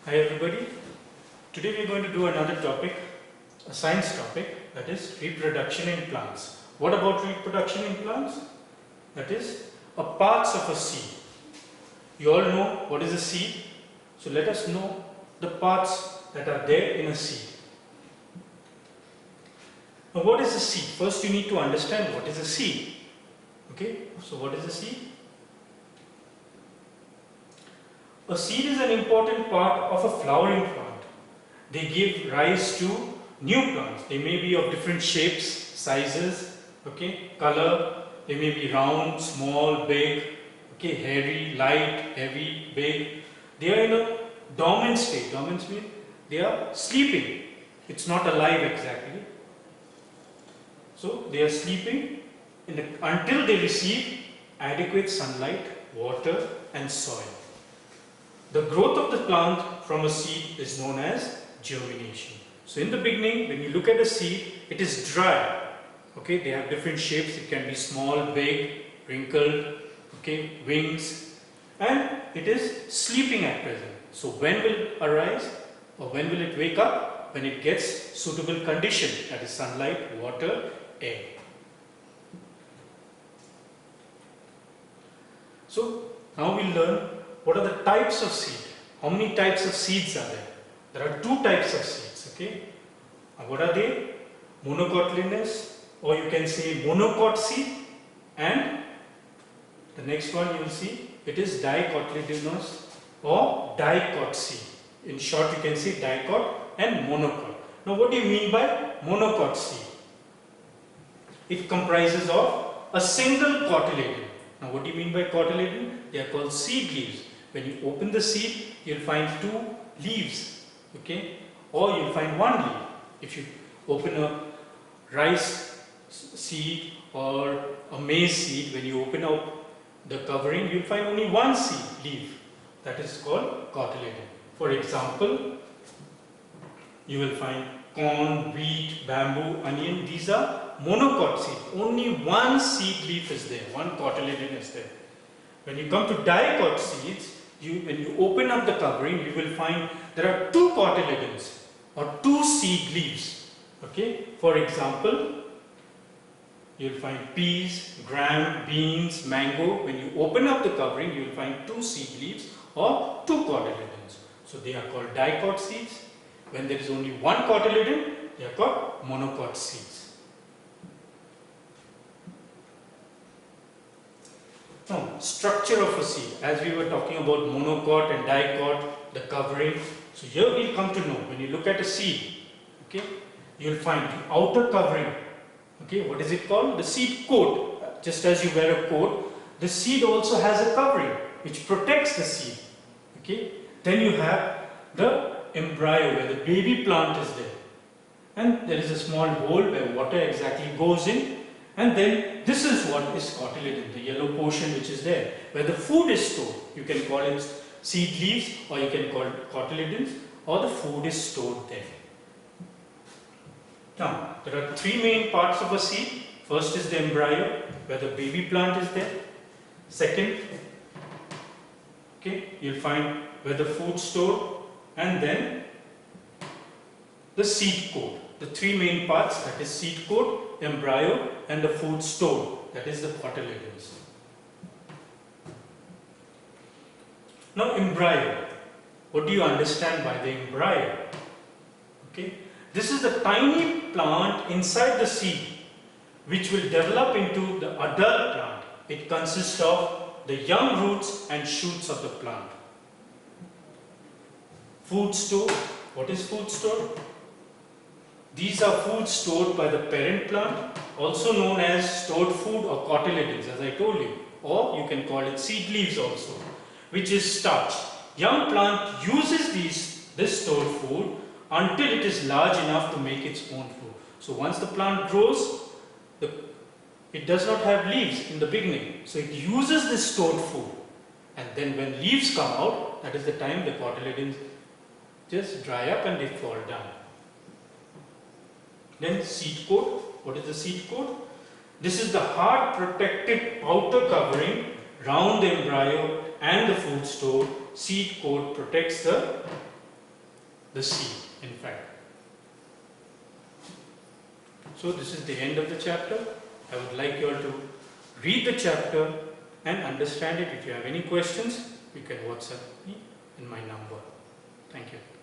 Hi everybody. Today we are going to do another topic, a science topic, that is reproduction in plants. What about reproduction in plants? That is parts of a seed. You all know what is a seed. So let us know the parts that are there in a seed. Now what is a seed? First you need to understand what is a seed. Okay, so what is a seed? A seed is an important part of a flowering plant. They give rise to new plants. They may be of different shapes, sizes, okay, color. They may be round, small, big, okay, hairy, light, heavy, big. They are in a dormant state. Dormant means they are sleeping. It's not alive exactly. So they are sleeping until they receive adequate sunlight, water and soil. The growth of the plant from a seed is known as germination. So in the beginning, when you look at a seed, it is dry. Okay, they have different shapes. It can be small, big, wrinkled, okay, wings, and it is sleeping at present. So when will it arise or when will it wake up? When it gets suitable condition, that is sunlight, water, air. So now we'll learn what are the types of seed? How many types of seeds are there? There are two types of seeds, okay? What are they? Monocotyledonous, or you can say monocot seed, and the next one you will see, it is dicotyledonous or dicot seed. In short, you can say dicot and monocot. Now what do you mean by monocot seed? It comprises of a single cotyledon. Now what do you mean by cotyledon? They are called seed leaves. When you open the seed, you will find two leaves, okay, or you will find one leaf. If you open a rice seed or a maize seed, when you open up the covering, you will find only one seed leaf. That is called cotyledon. For example, you will find corn, wheat, bamboo, onion. These are monocot seeds. Only one seed leaf is there, one cotyledon is there. When you come to dicot seeds, when you open up the covering, you will find there are two cotyledons or two seed leaves. Okay. For example, you will find peas, gram, beans, mango. When you open up the covering, you will find two seed leaves or two cotyledons. So they are called dicot seeds. When there is only one cotyledon, they are called monocot seeds. Now, structure of a seed. As we were talking about monocot and dicot, the covering. So here we come to know, when you look at a seed, okay, you will find the outer covering. Okay, what is it called? The seed coat. Just as you wear a coat, the seed also has a covering which protects the seed. Okay, then you have the embryo where the baby plant is there, and there is a small hole where water exactly goes in. And then this is what is cotyledon, the yellow portion which is there, where the food is stored. You can call it seed leaves or you can call it cotyledons, or the food is stored there. Now, there are three main parts of a seed. First is the embryo, where the baby plant is there. Second, okay, you'll find where the food is stored, and then the seed coat. The three main parts, that is seed coat, embryo and the food stored, that is the cotyledons. Now embryo, what do you understand by the embryo? Okay, this is the tiny plant inside the seed which will develop into the adult plant. It consists of the young roots and shoots of the plant. Food store, what is food store? These are foods stored by the parent plant, also known as stored food or cotyledons, as I told you, or you can call it seed leaves also, which is starch. Young plant uses this stored food until it is large enough to make its own food. So once the plant grows, it does not have leaves in the beginning, so it uses this stored food, and then when leaves come out, that is the time the cotyledons just dry up and they fall down. Then seed coat. What is the seed coat? This is the hard protective outer covering round the embryo and the food store. Seed coat protects the the seed, in fact. So this is the end of the chapter. I would like you all to read the chapter and understand it. If you have any questions, you can WhatsApp me in my number. Thank you.